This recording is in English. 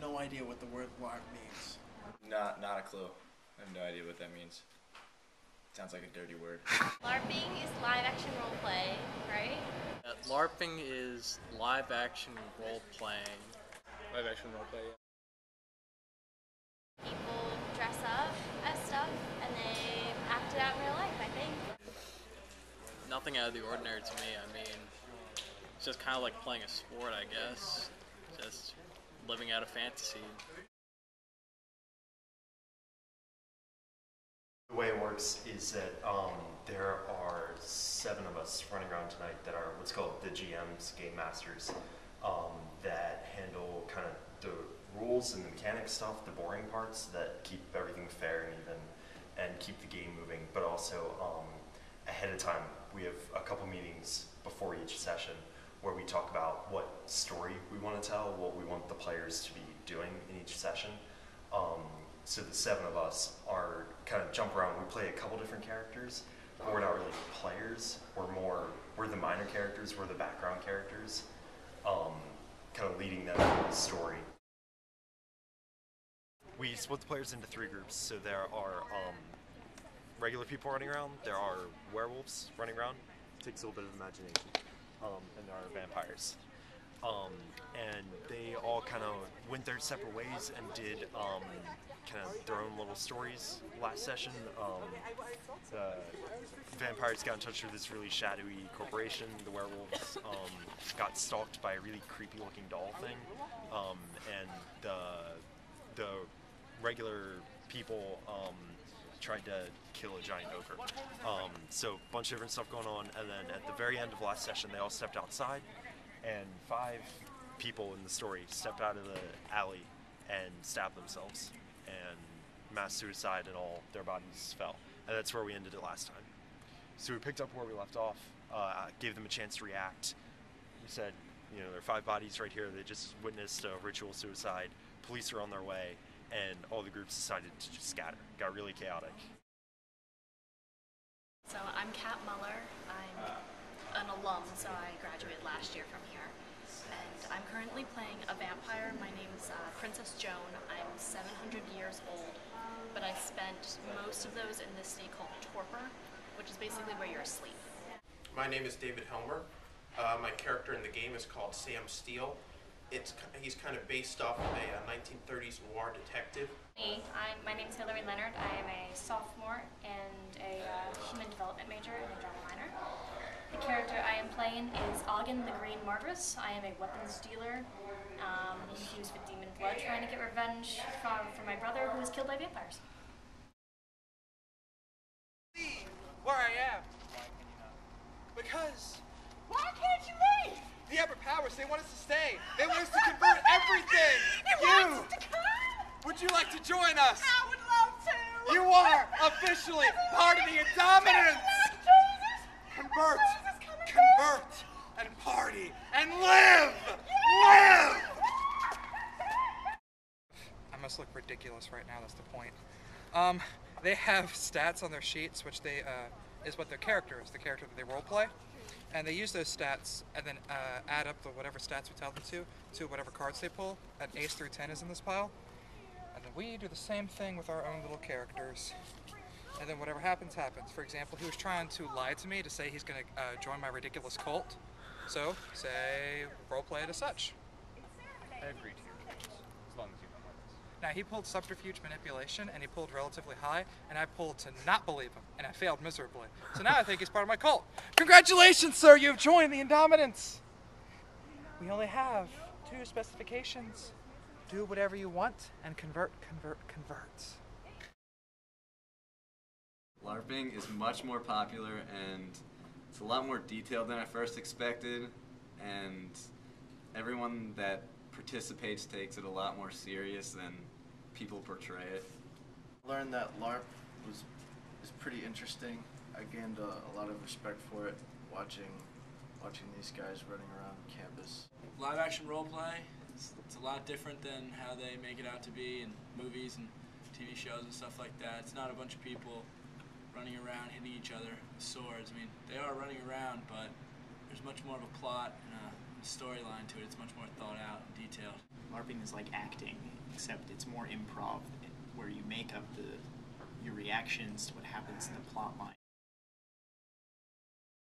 no idea what the word LARP means. Not a clue. I have no idea what that means. Sounds like a dirty word. LARPing is live action role play, right? LARPing is live action role playing. Live action role play, yeah. People dress up as stuff and they act it out in real life, I think. Nothing out of the ordinary to me. I mean, it's just kind of like playing a sport, I guess. Just living out a fantasy. The way it works is that there are 7 of us running around tonight that are what's called the GMs, Game Masters, that handle kind of the rules and the mechanics stuff, the boring parts that keep everything fair and even and keep the game moving, but also ahead of time we have a couple meetings before each session where we talk about what story we want to tell, what we want the players to be doing in each session. So the 7 of us are kind of jump around. We play a couple different characters, but we're not really players. We're the minor characters, we're the background characters, kind of leading them through the story. We split the players into 3 groups. So there are regular people running around, there are werewolves running around, it takes a little bit of imagination, and there are vampires. And they all kind of went their separate ways and did kind of their own little stories last session. The vampires got in touch with this really shadowy corporation. The werewolves got stalked by a really creepy looking doll thing. And the regular people tried to kill a giant ogre. So a bunch of different stuff going on, and then at the very end of last session they all stepped outside, and 5 people in the story stepped out of the alley and stabbed themselves, and mass suicide, and all their bodies fell. And that's where we ended it last time. So we picked up where we left off, gave them a chance to react. We said, you know, there are 5 bodies right here. They just witnessed a ritual suicide. Police are on their way, and all the groups decided to just scatter. Got really chaotic. So I'm Kat Muller. I'm an alum, so I graduated last year from here. And I'm currently playing a vampire. My name's Princess Joan. I'm 700 years old, but I spent most of those in this state called torpor, which is basically where you're asleep. My name is David Helmer. My character in the game is called Sam Steele. He's kind of based off of a 1930s noir detective. My name is Hillary Leonard. I am a sophomore and a human development major and a drama minor. The character I am playing is Ogden the Green Murderess. I am a weapons dealer infused with demon blood, trying to get revenge for my brother who was killed by vampires. See where I am. Because why can't you leave? The upper powers, they want us to stay. They want us to convert everything. You want us to come? Would you like to join us? I would love to. You are officially part of the Indominants. Convert, and party, and live! Live! I must look ridiculous right now, that's the point. They have stats on their sheets, which they is what their character is, the character that they roleplay. And they use those stats and then add up the whatever stats we tell them to whatever cards they pull. And ace through 10 is in this pile. And then we do the same thing with our own little characters. And then whatever happens, happens. For example, he was trying to lie to me to say he's going to join my ridiculous cult. So, say, roleplay it as such. I agree to your terms, as long as you know what it is. Now, he pulled subterfuge manipulation, and he pulled relatively high, and I pulled to not believe him, and I failed miserably. So now I think he's part of my cult. Congratulations, sir! You've joined the Indominants! We only have 2 specifications. Do whatever you want, and convert, convert, convert. LARPing is much more popular, and it's a lot more detailed than I first expected, and everyone that participates takes it a lot more serious than people portray it. I learned that LARP is pretty interesting. I gained a lot of respect for it watching these guys running around campus. Live action roleplay, it's a lot different than how they make it out to be in movies and TV shows and stuff like that. It's not a bunch of people running around hitting each other with swords. I mean, they are running around, but there's much more of a plot and a storyline to it. It's much more thought out and detailed. LARPing is like acting, except it's more improv, where you make up your reactions to what happens in the plot line.